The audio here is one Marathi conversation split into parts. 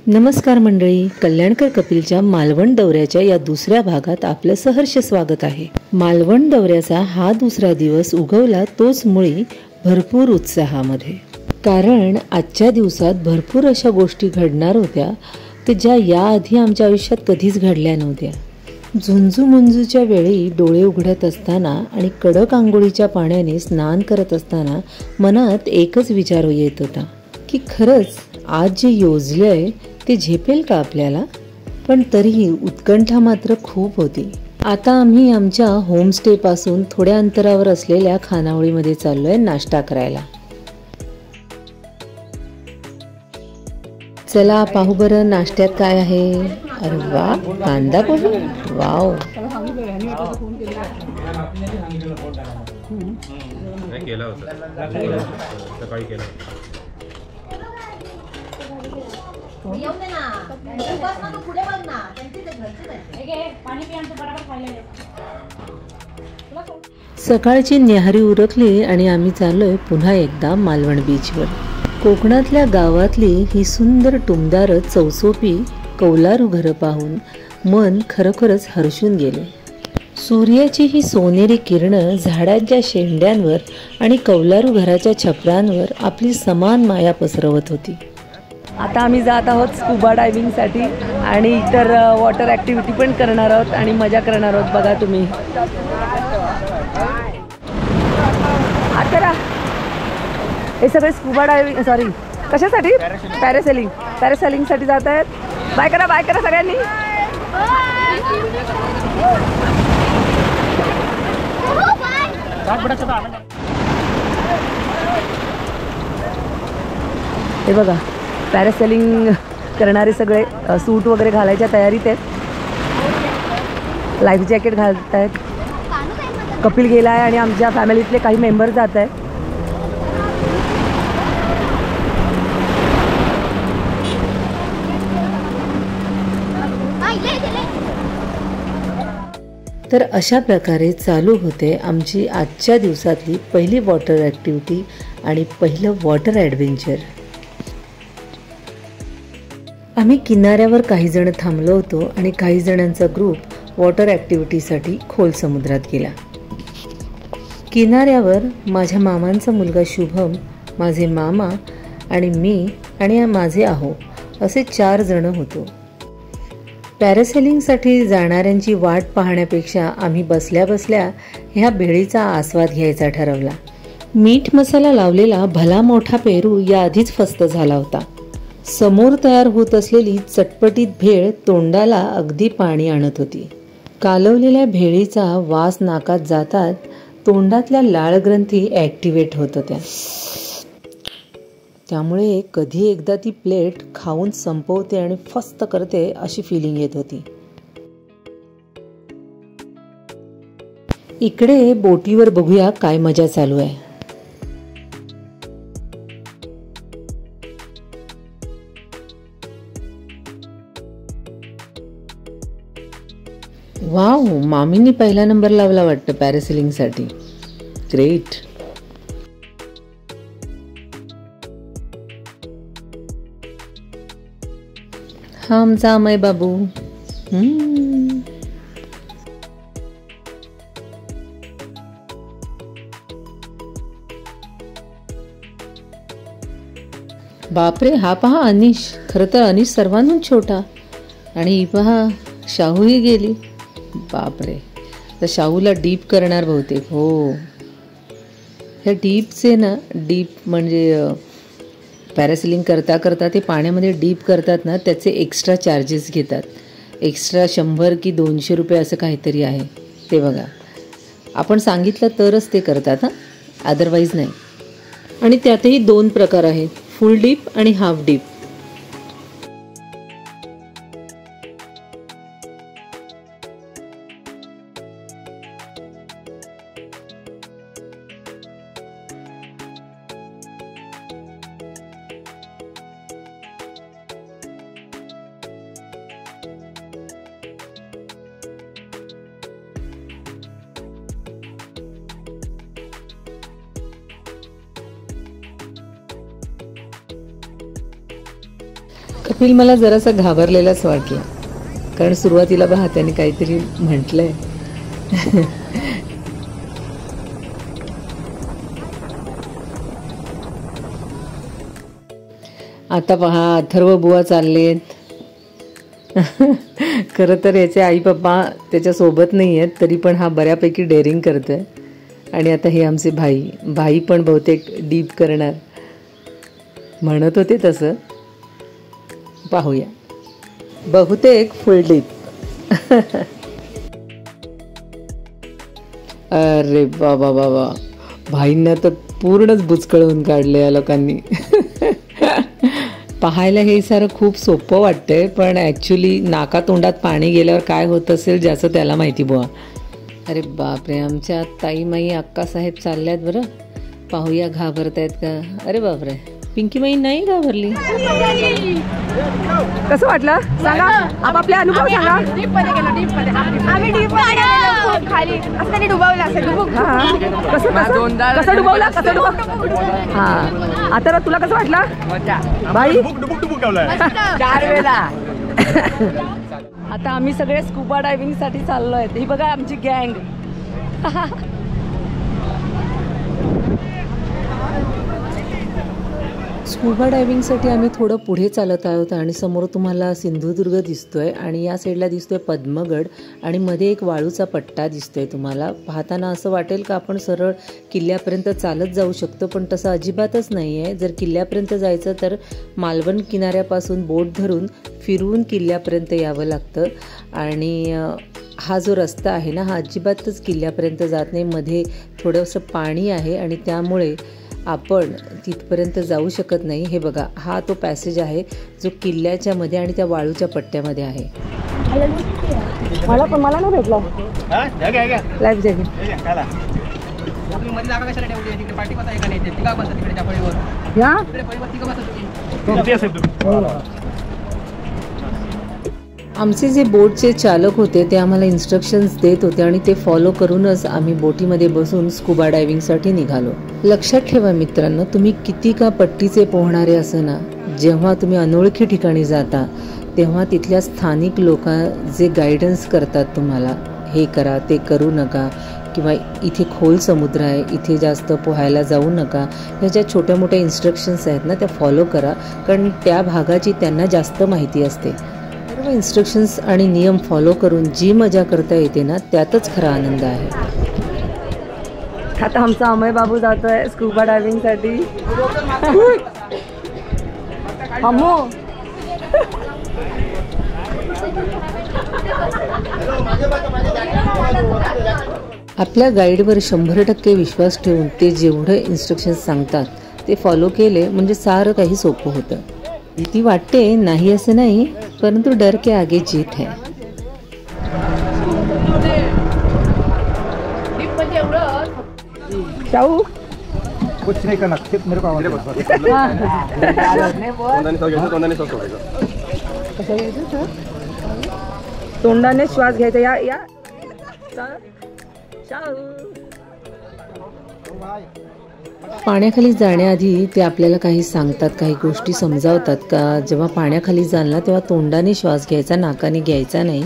नमस्कार मंडळी, कल्याणकर कपिलच्या मालवण दौऱ्याच्या या दुसऱ्या भागात आपलं सहर्ष स्वागत आहे। मालवण दौऱ्याचा हा दुसरा दिवस उगवला तोच मुळी भरपूर उत्साहामध्ये, कारण आजच्या दिवसात भरपूर अशा गोष्टी घडणार होत्या की ज्या याआधी आमच्या आयुष्यात कधीच घडल्या नव्हत्या। झुंजू मुंजूच्या वेळी डोळे उघडत असताना आणि कडक आंघोळीच्या पाण्याने स्नान करत असताना मनात एकच विचार येत होता की खरंच आज जे योजलंय ते झेपेल का आपल्याला। पण तरीही उत्कंठा मात्र खूप होती। आता आम्ही आमच्या होमस्टे पासून थोड्या अंतरावर असलेल्या खानावळीमध्ये चाललोय नाश्ता करायला। चला पाहू बरं नाश्त्यात काय आहे। अरे वा, कांदा पोहे, वाव। सकाळची न्याहारी उरकली आणि आम्ही चाललोय पुन्हा एकदा मालवण बीचवर। कोकणातल्या गावातली ही सुंदर टुमदार चौसोपी कौलारू घरं पाहून मन खरोखरच हर्षून गेले। सूर्याची ही सोनेरी किरणं झाडांच्या शेंड्यांवर आणि कौलारू घराच्या छपरांवर आपली समान माया पसरवत होती। आता आम्ही जात आहोत स्कुबा डायव्हिंगसाठी आणि इतर वॉटर ॲक्टिव्हिटी पण करणार आहोत आणि मजा करणार आहोत। बघा तुम्ही, आता हे सगळे स्कुबा डायव्हिंग कशासाठी? पॅरासेलिंगसाठी जात आहेत। बाय करा सगळ्यांनी। हे बघा, पॅरासेलिंग करणारे सगळे सूट वगैरे घालायच्या तयारीत आहेत, लाईफ जॅकेट घालत आहेत। कपिल गेला आहे आणि आमच्या फॅमिलीतले काही मेंबर जात आहेत। तर अशा प्रकारे चालू होते आमची आजच्या दिवसातली पहिली वॉटर ॲक्टिव्हिटी आणि पहिलं वॉटर ॲडव्हेंचर। आम्ही किनाऱ्यावर काही जण थांबलो होतो आणि काही जणांचा ग्रुप वॉटर ॲक्टिव्हिटीसाठी खोल समुद्रात गेला। किनाऱ्यावर माझ्या मामांचा मुलगा शुभम, माझे मामा आणि मी आणि माझे आहो असे 4 जण होतो। पॅरासेलिंगसाठी जाणाऱ्यांची वाट पाहण्यापेक्षा आम्ही बसल्या बसल्या ह्या भेळीचा आस्वाद घ्यायचा ठरवला। मीठ मसाला लावलेला भला मोठा पेरू याआधीच फस्त झाला होता। समोर तयार होत असलेली चटपटीत भेळ तोंडाला अगदी पाणी आणत होती। कालवलेल्या भेळीचा वास नाकात जातात तोंडातल्या लाळग्रंथी ॲक्टिवेट होत होत्या, त्यामुळे कधी एकदा ती प्लेट खाऊन संपवते आणि फस्त करते अशी फिलिंग येत होती। इकडे बोटीवर बघूया काय मजा चालू आहे। वाव, मामींनी पहिला नंबर लावला वाटतं पॅरासेलिंगसाठी। ग्रेट। हा आमचा अमय बाबू। बापरे, हा पहा अनिश। खरं तर अनिश सर्वांहून छोटा आणि ही पहा शाहूही गेली। बापरे, तर शाहूला डीप करणार बहुतेक। हो, ह्या डीपचे ना, डीप म्हणजे पॅरासेलिंग करता करता ते पाण्यामध्ये डीप करतात ना, त्याचे एक्स्ट्रा चार्जेस घेतात। एक्स्ट्रा 100 की 200 रुपये असं काहीतरी आहे ते। बघा, आपण सांगितलं तरच ते करतात, हां, अदरवाईज नाही। आणि त्यातही 2 प्रकार आहेत, फुल डीप आणि हाफ डीप। कपिल मला जरासा घाबरलेलाच वाटला, कारण सुरुवातीला त्याने काहीतरी म्हटलंय. आता पहा अथर्व बुवा चाललेत. खरं तर याचे आई पप्पा त्याच्यासोबत नाही आहेत, तरी पण हा बऱ्यापैकी डेअरिंग करतोय. आणि आता हे आमचे भाई पण बहुतेक डीप करणार म्हणत होते तसं. पाहूया, बहुतेक फुल डीप. अरे बाबा बाबा, भाईंना तर पूर्णच बुचकळून काढले या लोकांनी. पाहायला हे सारं खूप सोपं वाटतंय, पण ॲक्च्युली नाकातोंडात पाणी गेल्यावर काय होत असेल ज्याचं त्याला माहिती बुवा. अरे बापरे, आमच्या ताई माई अक्कासाहेब चालल्यात बरं. पाहूया घाबरतायत का. अरे बापरे, पिंकी माई नाही घाबरली. कसं वाटलं सांगा, आपापले अनुभव सांगा. आम्ही खाली असताना डुबवला कसं डुबवला हा. आता तुला कसं वाटलं बाई? 4 वेळा. आता आम्ही सगळे स्कुबा डायव्हिंग साठी चाललोय. ही बघा आमची गँग. स्कुबा डायव्हिंगसाठी आम्ही थोडं पुढे चालत आहोत आणि समोर तुम्हाला सिंधुदुर्ग दिसतोय आणि या साईडला दिसतोय पद्मगड आणि मध्ये एक वाळूचा पट्टा दिसतोय. तुम्हाला पाहताना असं वाटेल का आपण सरळ किल्ल्यापर्यंत चालत जाऊ शकतो, पण तसं अजिबातच नाही आहे. जर किल्ल्यापर्यंत जायचं तर मालवण किनाऱ्यापासून बोट धरून फिरून किल्ल्यापर्यंत यावं लागतं. आणि हा जो रस्ता आहे ना, हा अजिबातच किल्ल्यापर्यंत जात नाही. मध्ये थोडंसं पाणी आहे आणि त्यामुळे आपण तिथपर्यंत जाऊ शकत नाही. हे बघा, हा तो पॅसेज आहे जो किल्ल्याच्या मध्ये आणि त्या वाळूच्या पट्ट्यामध्ये आहे. मला नाही भेटला लाईफ जॅकेट. आमचे जे बोटचे चालक होते ते आम्हाला इन्स्ट्रक्शन्स देत होते आणि ते फॉलो करूनच आम्ही बोटीमध्ये बसून स्कुबा डायव्हिंगसाठी निघालो. लक्षात ठेवा मित्रांनो, तुम्ही किती का पट्टीचे पोहणारे असं ना, जेव्हा तुम्ही अनोळखी ठिकाणी जाता तेव्हा तिथल्या स्थानिक लोक जे गायडन्स करतात तुम्हाला, हे करा ते करू नका, किंवा इथे खोल समुद्र आहे, इथे जास्त पोहायला जाऊ नका, ह्या ज्या छोट्या मोठ्या इन्स्ट्रक्शन्स आहेत ना, त्या फॉलो करा, कारण त्या भागाची त्यांना जास्त माहिती असते. सर्व इन्स्ट्रक्शन्स आणि नियम फॉलो करून जी मजा करता येते ना, त्यातच खरा आनंद आहे. आता आमचा अमय बाबू जातोय स्कुबा डायव्हिंग साठी. आपल्या गाईडवर 100% विश्वास ठेवून ते जेवढं इन्स्ट्रक्शन्स सांगतात ते फॉलो केले म्हणजे सारं काही सोपं होतं. भीती वाटते नाही असं नाही, परंतु डर के आगे जीत है. शाहू कुछ नहीं करना, सिर्फ मेरे को आवाज दे. तोंडाने श्वास घ्यायचा. या पाण्याखाली जाण्याआधी ते आपल्याला काही सांगतात, काही गोष्टी समजावतात का जेव्हा पाण्याखाली जाल ना तेव्हा तोंडाने श्वास घ्यायचा, नाकाने घ्यायचा नाही.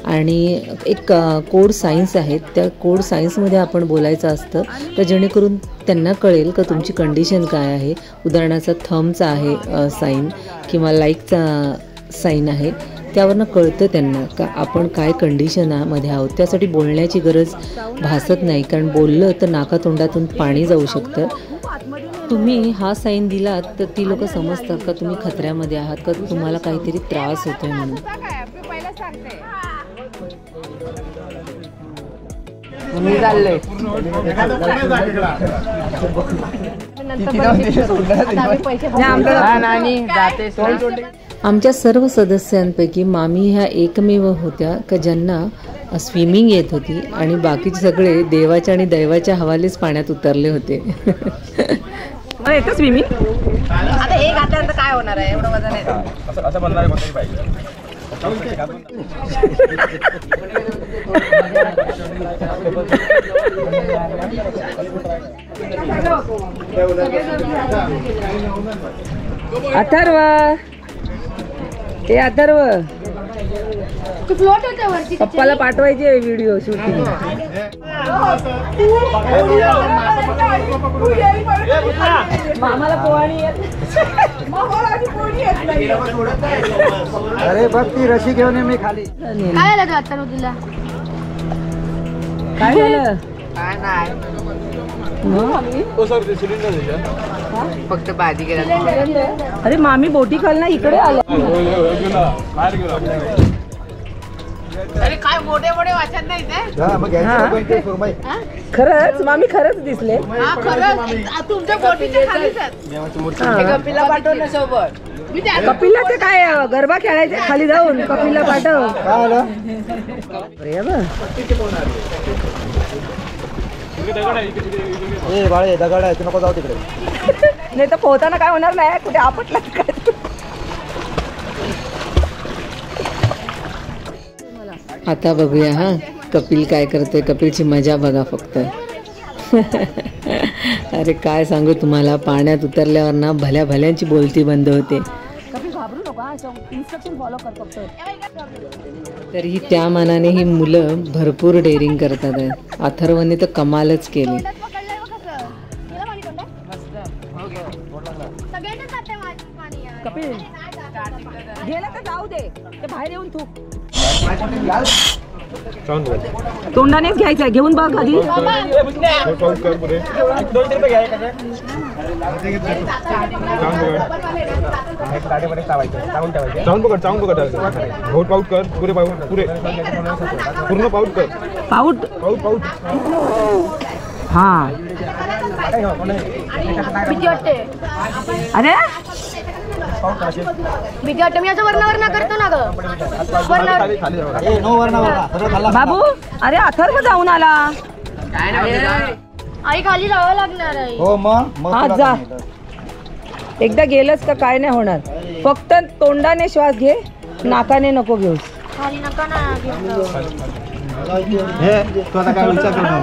आणि एक कोड सायन्स आहेत, त्या कोड सायन्समध्ये आपण बोलायचं असतं, तर जेणेकरून त्यांना कळेल का तुमची कंडिशन काय आहे. उदाहरणाचा थंबचा आहे साईन किंवा लाईकचा साईन आहे, त्यावरनं कळतं त्यांना का आपण काय कंडिशनमध्ये आहोत. त्यासाठी बोलण्याची गरज भासत नाही, कारण बोललं तर नाकातोंडातून पाणी जाऊ शकतं. तुम्ही हा साईन दिलात तर ती लोक समजतात का तुम्ही खतऱ्यामध्ये आहात, का तुम्हाला काहीतरी त्रास होतोय म्हणून. मी चाललोय. आमच्या सर्व सदस्यांपैकी मामी ह्या एकमेव होत्या का ज्यांना स्विमिंग येत होती आणि बाकीचे सगळे देवाच्या आणि दैवाच्या हवालेच पाण्यात उतरले होते. येतं स्विमिंग. आता हे घातल्यानंतर काय होणार आहे, एवढं वजन आहे. असं बनणार आहे पाहिजे. अथर्व हे अथर्व फ्लोट होते वरती पप्पाला पाठवायचे व्हिडिओ शूटिंग. मामाला पोवाणी अरे बघ ती रशी घेऊन ये मी खाली. काय झालं आता तुला? काय झालं? काय नाही फक्त भाजी केला. अरे मामी बोटी खाल ना इकडे आल्या. अरे काय मोठे मोठे वाचत नाही ते. हा, मग घ्यायचं पण ते सुरमई. खरंच मामी खरंच दिसले. हा खरंच तुमच्या बोटीच्या खालीच आहेत. कपिला पाठव ना सोबत. कपिलला ते काय गरबा खेळायचे खाली जाऊन कपिलला पाठव. काय आलं? अरे बा. ए बाळे दगड आहे, तू नको जाऊ तिकडे. नाही तर पोहताना काय होणार नाही, कुठे आपटला काय. आता बघूया हा कपिल काय करतोय. कपिलची मजा बघा फक्त. अरे काय सांगू तुम्हाला, पाण्यात उतरल्यावर ना भल्या भल्यांची बोलती बंद होते. घाबरू नका, इन्स्ट्रक्शन फॉलो कर फक्त. तरीही त्या मानाने ही मुलं भरपूर डेअरिंग करतात आहे. अथर्वने तर कमालच केली. कपिल गेलं तर जाऊ दे, ते बाहेर येऊन तू तोंडानेच घ्यायचंय. घेऊन बघ आधी. पाऊट हा. अरे भीती वाटते. मी असं वरणावरणा करतो ना ग. बाबू, अरे अथर्व जाऊन आला. आई खाली जावं लागणार आहे. हो मग हा जा. एकदा गेलंच तर काय नाही होणार. फक्त तोंडाने श्वास घे, नाकाने नको घेऊस. खाली नका ना घेऊ. हे तू आता काय विचार करणार?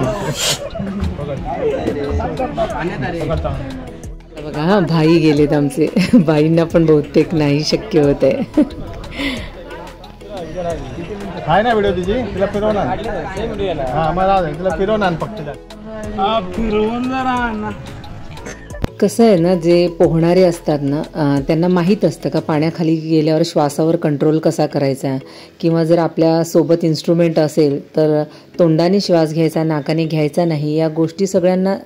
बघा हा भाई गेलेत आमचे. भाईंना पण बहुतेक नाही शक्य होत आहे. काय नाही व्हिडिओ तिची, तिला फिरवणार. हा मला तिला फिरवणार फक्त. फिरवून जरा. कसं आहे ना, जे पोहणारे असतात ना त्यांना माहीत असतं का पाण्याखाली गेल्यावर श्वासावर कंट्रोल कसा करायचा, किंवा जर आपल्या सोबत इन्स्ट्रुमेंट असेल तर तोंडाने श्वास घ्यायचा, नाकाने घ्यायचा नाही. या गोष्टी सगळ्यांना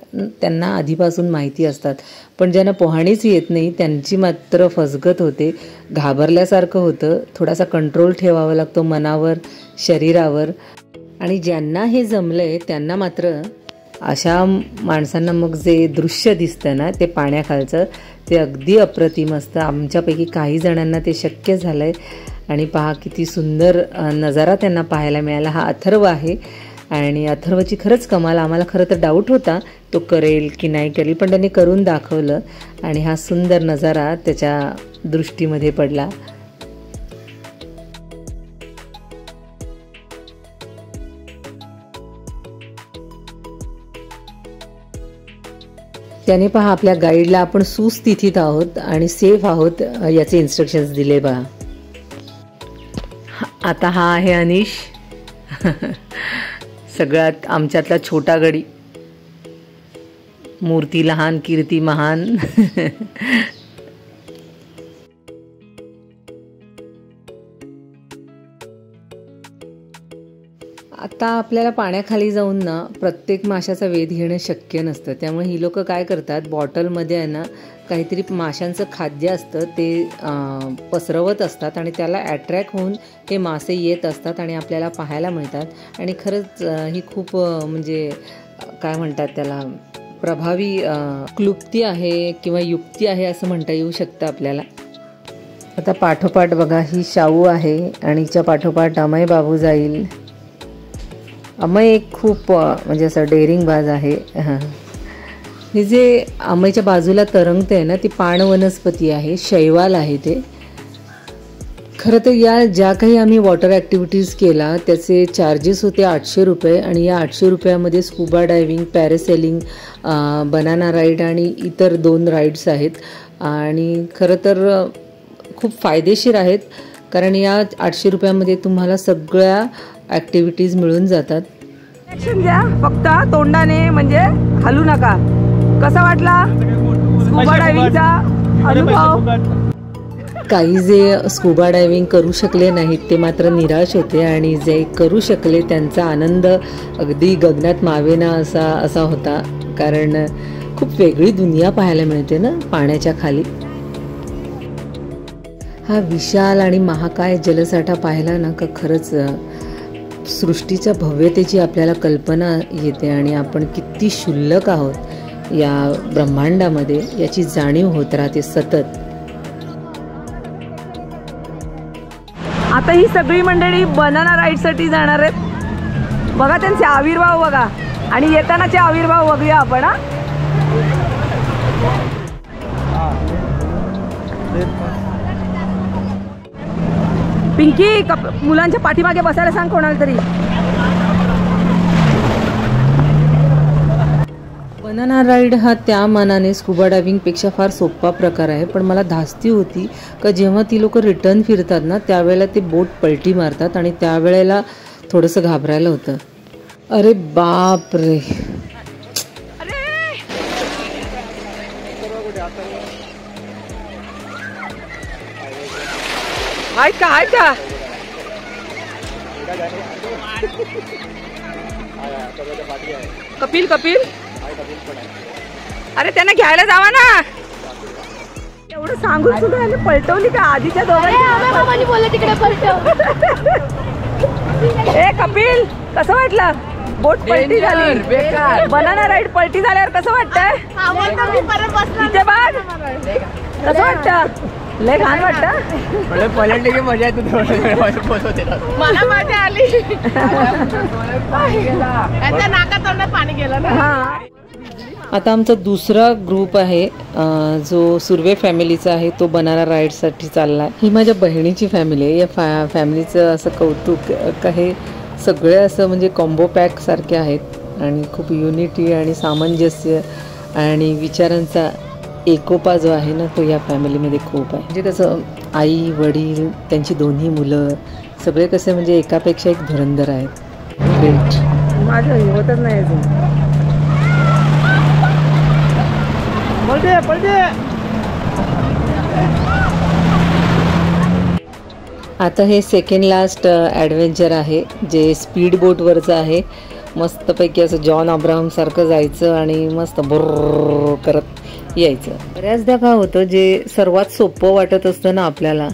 त्यांना आधीपासून माहिती असतात. पण ज्यांना पोहणीच येत नाही त्यांची मात्र फसगत होते, घाबरल्यासारखं होतं. थोडासा कंट्रोल ठेवावा लागतो मनावर, शरीरावर. आणि ज्यांना हे जमलंय त्यांना मात्र अशा माणसांना मग जे दृश्य दिसतं ना ते पाण्याखालचं, ते अगदी अप्रतिम असतं. आमच्यापैकी काही जणांना ते शक्य झालं आहे. आणि पहा किती सुंदर नजारा त्यांना पाहायला मिळाला. हा अथर्व आहे आणि अथर्वची खरंच कमाल. आम्हाला खरं तर डाऊट होता तो करेल की नाही करेल, पण त्यांनी करून दाखवलं आणि हा सुंदर नजारा त्याच्या दृष्टीमध्ये पडला. त्याने पहा आपल्या गाईडला आपण सुस्थितीत आहोत आणि सेफ आहोत याचे इन्स्ट्रक्शन्स दिले पहा. आता हा आहे अनिश, सगळ्यात आमच्यातला छोटा गडी. मूर्ती लहान, कीर्ती महान. आता आपल्याला पाण्याखाली जाऊन ना प्रत्येक माशाचा वेध घेणं शक्य नसतं. त्यामुळे ही लोक काय करतात, बॉटलमध्ये आहे ना काहीतरी माशांचं खाद्य असतं ते पसरवत असतात आणि त्याला अट्रॅक्ट होऊन हे मासे येत असतात आणि आपल्याला पाहायला मिळतात. आणि खरंच ही खूप म्हणजे काय म्हणतात त्याला, प्रभावी क्लुप्ती आहे किंवा युक्ती आहे असं म्हणता येऊ शकतं आपल्याला. आता पाठोपाठ बघा ही शाहू आहे आणि हिच्या पाठोपाठ अमय बाबू जाईल. अमय एक खूप म्हणजे असं डेअरिंग बाज आहे. हे जे अमयच्या बाजूला तरंगते आहे ना ती पाण वनस्पती आहे, शैवाल आहे ते. खरं तर या ज्या काही आम्ही वॉटर ॲक्टिव्हिटीज केला त्याचे चार्जेस होते 800 रुपये. आणि या 800 रुपयामध्ये scuba diving, parasailing, banana ride आणि इतर 2 राईड्स आहेत. आणि खरं तर खूप फायदेशीर आहेत. कारण या 800 रुपयामध्ये तुम्हाला सगळ्या ॲक्टिव्हिटीज मिळून जातात. ऍक्शन घ्या फक्त तोंडाने, म्हणजे हलू नका. कसा वाटला स्कुबा डायव्हिंगचा अनुभव? काही जे स्कुबा डायव्हिंग करू शकले नाहीत ते मात्र निराश होते आणि जे करू शकले त्यांचा आनंद अगदी गगनात मावेना असा होता. कारण खूप वेगळी दुनिया पाहायला मिळते ना पाण्याच्या खाली. हा विशाल आणि महाकाय जलसाठा पाहिला ना का खरंच सृष्टीच्या भव्यतेची आपल्याला कल्पना येते आणि आपण किती क्षुल्लक आहोत या ब्रह्मांडामध्ये याची जाणीव होत राहते सतत. आता ही सगळी मंडळी बनाना राईडसाठी जाणार आहेत. बघा त्यांचे आविर्भाव बघा आणि येतानाचे आविर्भाव बघूया आपण. पिंकी मुलांच्या पाठीमागे बसायला सांग कोणाला तरी. बनाना राईड हा त्या मानाने स्कुबा डायव्हिंगपेक्षा फार सोपा प्रकार आहे. पण मला धास्ती होती का जेव्हा ती लोक रिटर्न फिरतात ना त्यावेळेला ते बोट पलटी मारतात आणि त्यावेळेला थोडंसं घाबरायला होतं. अरे बाप रे. हाय का कपिल अरे त्यांना घ्यायला जावा ना. एवढं सांगून सुद्धा याने पलटवली का आधीच्या दोघांनी बोलले तिकडे पलटव. ए कपिल कसं वाटलं? बोट पलटी झाली. बनाना राईड पलटी झाल्यावर कसं वाटतंय? तिथे बघ कसं वाटतं? लय घाण वाटतं. पलटले की मजा येते. मला मजा आली. नाका तोंडात पाणी गेलं ना. आता आमचा दुसरा ग्रुप आहे जो सुर्वे फॅमिलीचा आहे तो बनाना राईडसाठी चालला आहे. ही माझ्या बहिणीची फॅमिली आहे. या फॅमिलीचं असं कौतुक का हे सगळे असं म्हणजे कॉम्बो पॅक सारखे आहेत आणि खूप युनिटी आणि सामंजस्य आणि विचारांचा एकोपा जो आहे ना तो या फॅमिलीमध्ये खूप आहे. म्हणजे कसं आई वडील त्यांची दोन्ही मुलं सगळे कसे म्हणजे एकापेक्षा एक धुरंधर आहेत. ग्रेट. माझं होतच नाही अजून. आता हे सेकंड लास्ट ॲडव्हेंचर आहे जे स्पीड बोटवरचं आहे. मस्तपैकी असं जॉन अब्राहम सारखं जायचं आणि मस्त बुर्र करत यायचं. बऱ्याचदा काय होतं जे सर्वात सोपं वाटत असतं ना आपल्याला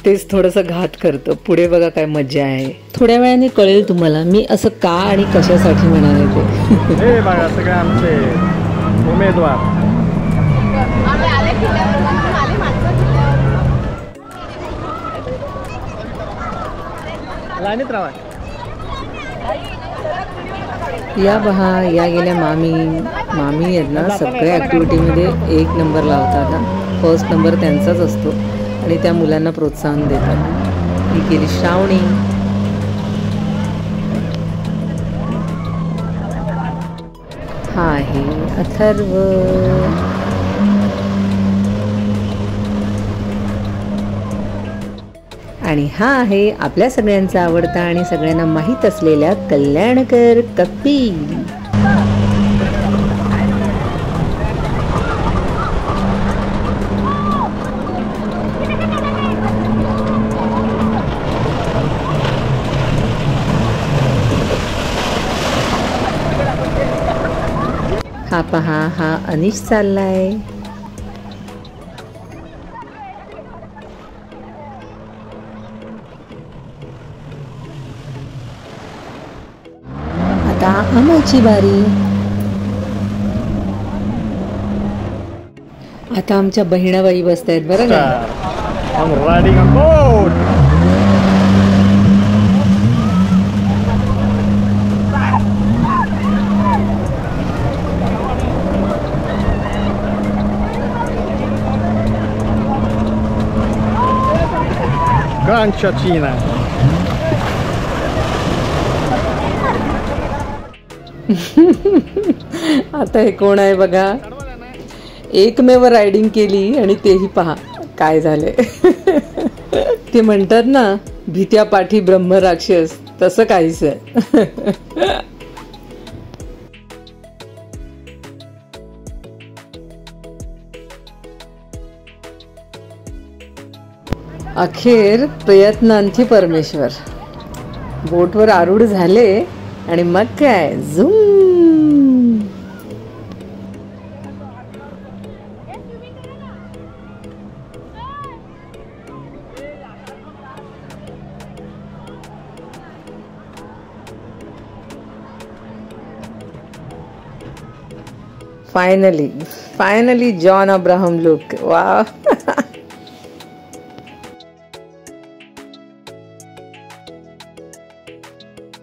तेच थोडंसं घात करतं. पुढे बघा काय मजा आहे. थोड्या वेळाने कळेल तुम्हाला मी असं का आणि कशासाठी म्हणाले ते. बघा सगळे आमचे उमेदवार. या बहा या गेल्या मामी आहेत ना सगळ्या ॲक्टिव्हिटीमध्ये 1 नंबर लावतात ना. फर्स्ट नंबर त्यांचाच असतो आणि त्या मुलांना प्रोत्साहन देतात. ही गेली श्रावणी. हा आहे अथर्व. आणि हा आहे आपल्या सगळ्यांचा आवडता आणि सगळ्यांना माहीत असलेल्या कल्याणकर कपिल. हा पहा हा अनिश चाललाय. आता आम्हाची बारी. आता आमच्या बहिणाबाई बसतायत बरं का. Ganciacina. आता हे कोण आहे बघा. एकमेव रायडिंग केली आणि तेही पहा काय झाले. ते म्हणतात ना, भीत्या पाठी ब्रह्मराक्षस, तसं काहीच आहे. अखेर प्रयत्नांती परमेश्वर. बोटवर आरूढ झाले आणि मग काय zoom. Finally John Abraham look. वा.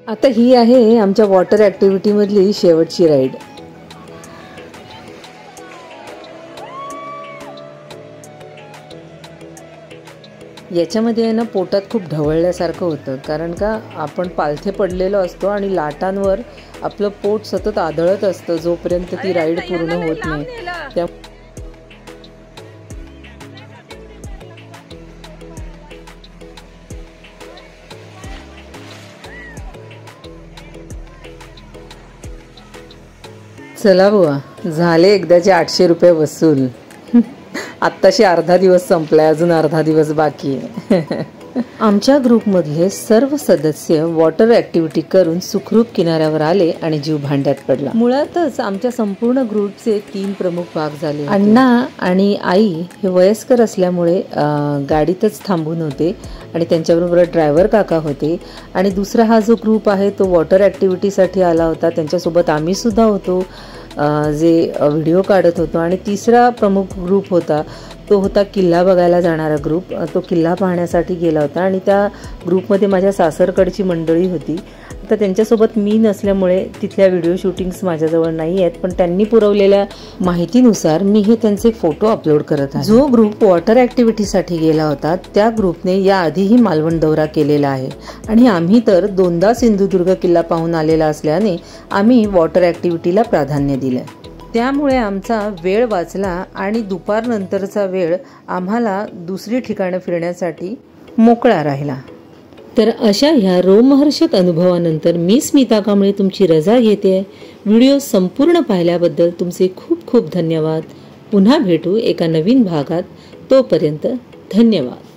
आता ही आहे आमच्या वॉटर ऍक्टिव्हिटी मधली शेवटची राईड. याच्यामध्ये ना पोटात खूप ढवळल्यासारखं होतं, कारण का आपण पालथे पडलेलो असतो आणि लाटांवर आपलं पोट सतत आदळत असतं जोपर्यंत ती राईड पूर्ण होत नाही. त्या चला बुवा, झाले एकदाचे 800 रुपये वसूल. आत्ताशी अर्धा दिवस संपलाय, अजून अर्धा दिवस बाकी आहे. आमच्या ग्रुपमधले सर्व सदस्य वॉटर ऍक्टिव्हिटी करून सुखरूप किनाऱ्यावर आले आणि जीव भांड्यात पडला. मुळातच आमच्या संपूर्ण ग्रुपचे 3 प्रमुख भाग झाले. अण्णा आणि आई हे वयस्कर असल्यामुळे गाडीतच थांबून होते आणि त्यांच्याबरोबर ड्रायव्हर काका होते. आणि दुसरा हा जो ग्रुप आहे तो वॉटर ऍक्टिव्हिटीसाठी आला होता, त्यांच्यासोबत आम्ही सुद्धा होतो जे व्हिडिओ काढत होतो. आणि तिसरा प्रमुख ग्रुप होता तो होता किल्ला बघायला जाणारा ग्रुप. तो किल्ला पाहण्यासाठी गेला होता आणि त्या ग्रुपमध्ये माझ्या सासरकडची मंडळी होती. आता त्यांच्यासोबत मी नसल्यामुळे तिथल्या व्हिडिओ शूटिंग्स माझ्याजवळ नाही आहेत, पण त्यांनी पुरवलेल्या माहितीनुसार मी हे त्यांचे फोटो अपलोड करत आहे. जो ग्रुप वॉटर ऍक्टिव्हिटीसाठी गेला होता त्या ग्रुपने याआधीही मालवण दौरा केलेला आहे आणि आम्ही तर 2दा सिंधुदुर्ग किल्ला पाहून आलेला असल्याने आम्ही वॉटर ऍक्टिव्हिटीला प्राधान्य दिलं. त्यामुळे आमचा वेळ वाचला आणि दुपारनंतरचा वेळ आम्हाला दुसरी ठिकाणं फिरण्यासाठी मोकळा राहिला. तर अशा ह्या रोमहर्षक अनुभवानंतर मी स्मिता कांबळे तुमची रजा घेते. व्हिडिओ संपूर्ण पाहिल्याबद्दल तुमचे खूप खूप धन्यवाद. पुन्हा भेटू एका नवीन भागात. तोपर्यंत धन्यवाद.